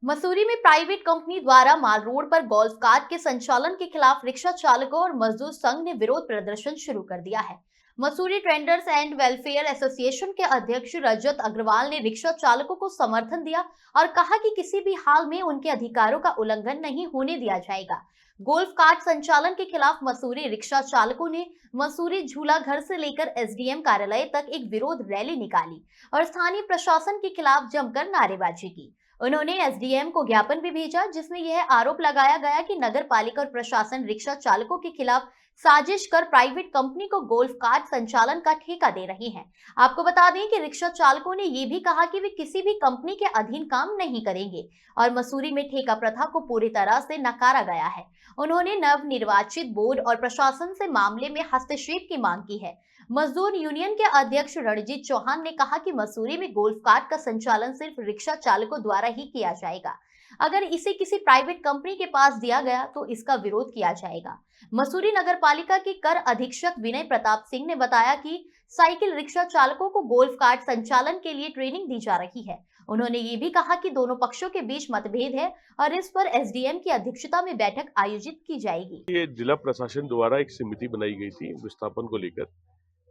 मसूरी में private company द्वारा माल road पर गोल्फ कार्ट के संचालन के खिलाफ रिक्शा चालकों और मजदूर संघ ने विरोध प्रदर्शन शुरू कर दिया है। Mussoorie traders and welfare association के अध्यक्ष रजत अग्रवाल ने रिक्शा चालकों को समर्थन दिया और कहा कि किसी भी हाल में उनके अधिकारों का उल्लंघन नहीं होने दिया जाएगा। गोल्फ कार्ट संचालन के खिलाफ मसूरी रिक्शा चालकों ने मसूरी झूला घर से लेकर एसडीएम कार्यालय तक एक विरोध रैली निकाली और स्थानीय प्रशासन के खिलाफ जमकर नारेबाजी की। उन्होंने एसडीएम को ज्ञापन भी भेजा जिसमें यह आरोप लगाया गया कि नगर पालिका और प्रशासन रिक्शा चालकों के खिलाफ साजिश कर प्राइवेट कंपनी को गोल्फ कार्ट संचालन का ठेका दे रही है। आपको बता दें कि रिक्शा चालकों ने ये भी कहा कि वे किसी भी कंपनी के अधीन काम नहीं करेंगे और मसूरी में ठेका प्रथा को पूरी तरह से नकारा गया है। उन्होंने नव निर्वाचित बोर्ड और प्रशासन से मामले में हस्तक्षेप की मांग की है। मजदूर यूनियन के अध्यक्ष रणजीत चौहान ने कहा कि मसूरी में गोल्फ कार्ट का संचालन सिर्फ रिक्शा चालकों द्वारा ही किया जाएगा। अगर इसे किसी प्राइवेट कंपनी के पास दिया गया तो इसका विरोध किया जाएगा। मसूरी नगर पालिका के कर अधीक्षक विनय प्रताप सिंह ने बताया कि साइकिल रिक्शा चालकों को गोल्फ कार्ट संचालन के लिए ट्रेनिंग दी जा रही है। उन्होंने ये भी कहा कि दोनों पक्षों के बीच मतभेद है और इस पर एसडीएम की अध्यक्षता में बैठक आयोजित की जाएगी। ये जिला प्रशासन द्वारा एक समिति बनाई गई थी विस्थापन को लेकर,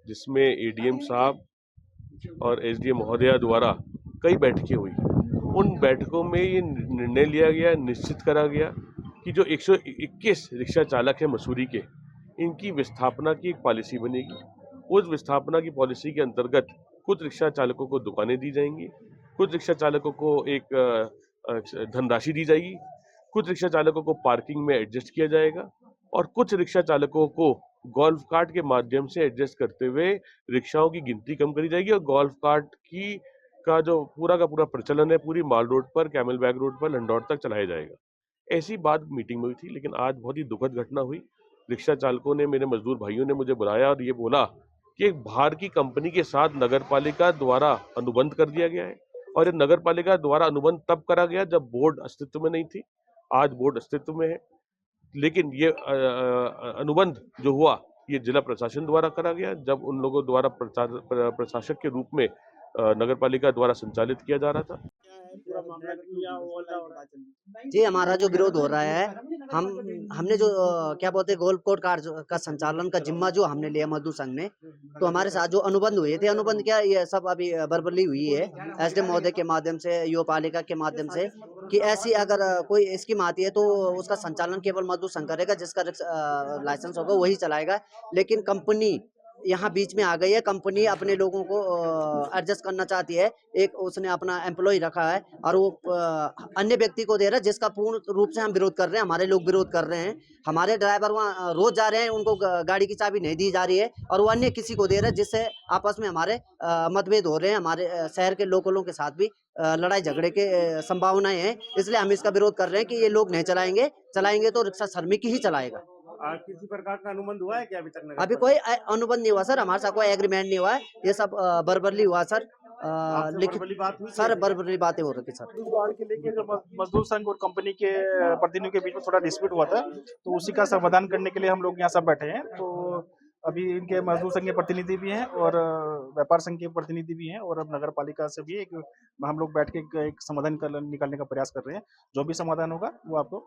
जिसमें एडीएम साहब और एसडीएम महोदया द्वारा कई बैठकें हुई। उन बैठकों में ये निर्णय लिया गया, निश्चित करा गया कि जो 121 रिक्शा चालक हैं मसूरी के, इनकी विस्थापना की एक पॉलिसी बनेगी। उस विस्थापना की पॉलिसी के अंतर्गत कुछ रिक्शा चालकों को दुकानें दी जाएंगी, कुछ रिक्शा चालकों को एक धनराशि दी जाएगी, कुछ रिक्शा चालकों को पार्किंग में एडजस्ट किया जाएगा और कुछ रिक्शा चालकों को गोल्फ कार्ट के माध्यम से एडजस्ट करते हुए रिक्शाओं की गिनती कम करी जाएगी और गोल्फ कार्ट की का जो पूरा का पूरा प्रचलन है पूरी माल रोड पर, कैमल बैग रोड पर, लंडौर तक चलाया जाएगा। ऐसी बात मीटिंग में हुई थी, लेकिन आज बहुत ही दुखद घटना हुई। रिक्शा चालकों ने, मेरे मजदूर भाइयों ने मुझे बुलाया और ये बोला कि एक बाहर की कंपनी के साथ नगर पालिका द्वारा अनुबंध कर दिया गया है और ये नगर पालिका द्वारा अनुबंध तब करा गया जब बोर्ड अस्तित्व में नहीं थी। आज बोर्ड अस्तित्व में है, लेकिन ये अनुबंध जो हुआ ये जिला प्रशासन द्वारा करा गया, जब उन लोगों द्वारा प्रशासक के रूप में नगर पालिका द्वारा संचालित किया जा रहा था। जी, हमारा जो विरोध हो रहा है, हमने जो क्या बोलते हैं गोल्फ कोर्ट का संचालन का जिम्मा जो हमने लिया मजदूर संघ ने, तो हमारे साथ जो अनुबंध हुए थे, अनुबंध क्या ये सब अभी वर्बली हुई है एसडीएम महोदय के माध्यम से, यो पालिका के माध्यम से कि ऐसी अगर कोई स्कीम आती है तो उसका संचालन केवल मजदूर संघ करेगा, जिसका लाइसेंस होगा वही चलाएगा। लेकिन कंपनी यहाँ बीच में आ गई है, कंपनी अपने लोगों को एडजस्ट करना चाहती है। एक उसने अपना एम्प्लॉय रखा है और वो अन्य व्यक्ति को दे रहा है, जिसका पूर्ण रूप से हम विरोध कर रहे हैं, हमारे लोग विरोध कर रहे हैं। हमारे ड्राइवर वहाँ रोज जा रहे हैं, उनको गाड़ी की चाबी नहीं दी जा रही है और वो अन्य किसी को दे रहे हैं, जिससे आपस में हमारे मतभेद हो रहे हैं। हमारे शहर के लोकलों के साथ भी लड़ाई झगड़े के संभावनाएं हैं, इसलिए हम इसका विरोध कर रहे हैं कि ये लोग नहीं चलाएंगे तो रिक्शा श्रमिक ही चलाएगा। किसी प्रकार का अनुबंध हुआ है क्या अभी तक? अभी कोई अनुबंध नहीं हुआ सर, हमारे साथ कोई एग्रीमेंट नहीं हुआ है, ये सब वर्बली हुआ सर। लेकिन बात हुई सर वर्बली बातें हो रही थी सर। गाड़ी के लेके जो मजदूर संघ और कंपनी के प्रतिनिधियों के बीच में थोड़ा डिस्प्यूट हुआ था, तो उसी का समाधान करने के लिए हम लोग यहाँ सब बैठे हैं। तो अभी इनके मजदूर संघ के प्रतिनिधि भी हैं और व्यापार संघ के प्रतिनिधि भी हैं और अब नगर पालिका से भी एक हम लोग बैठ के एक समाधान निकालने का प्रयास कर रहे हैं। जो भी समाधान होगा वो आपको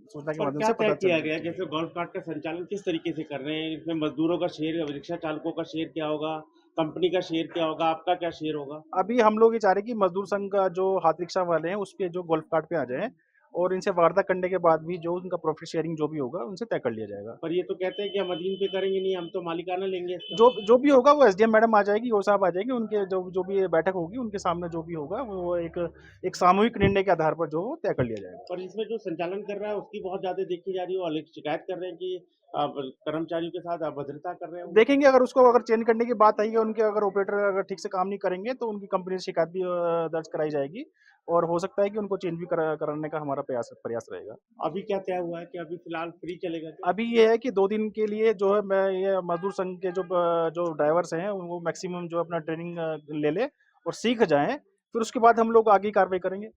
सूचना के माध्यम से पता किया गया। जैसे गोल्फ कार्ट का संचालन किस तरीके से कर रहे हैं, इसमें मजदूरों का शेयर, रिक्शा चालकों का शेयर क्या होगा, कंपनी का शेयर क्या होगा, आपका क्या शेयर होगा? अभी हम लोग ये चाह रहे हैं कि मजदूर संघ का जो हाथ रिक्शा वाले हैं उस पे जो गोल्फ कार्ट पे आ जाए और इनसे वार्ता करने के बाद भी जो उनका प्रॉफिट शेयरिंग जो भी होगा उनसे तय कर लिया जाएगा। पर ये तो कहते हैं कि हम अधीन पे करेंगे नहीं, हम तो मालिकाना लेंगे। जो भी होगा वो एसडीएम मैडम आ जाएगी, वो साहब आ जाएंगे, उनके जो भी बैठक होगी उनके सामने जो भी होगा वो एक सामूहिक निर्णय के आधार पर जो तय कर लिया जाएगा। पर इसमें जो संचालन कर रहा है उसकी बहुत ज्यादा देखी जा रही है और शिकायत कर रहे हैं कि कर्मचारियों के साथ अभद्रता कर रहे हैं। देखेंगे, अगर उसको अगर चेंज करने की बात आई है, उनके अगर ऑपरेटर अगर ठीक से काम नहीं करेंगे तो उनकी कंपनी से शिकायत भी दर्ज कराई जाएगी और हो सकता है कि उनको चेंज भी कराने का हमारा प्रयास रहेगा। अभी क्या तय हुआ है कि अभी फिलहाल फ्री चलेगा? अभी ये है कि 2 दिन के लिए जो है मैं ये मजदूर संघ के जो ड्राइवर्स हैं वो मैक्सिमम जो अपना ट्रेनिंग ले ले और सीख जाएं, फिर उसके बाद हम लोग आगे कार्रवाई करेंगे।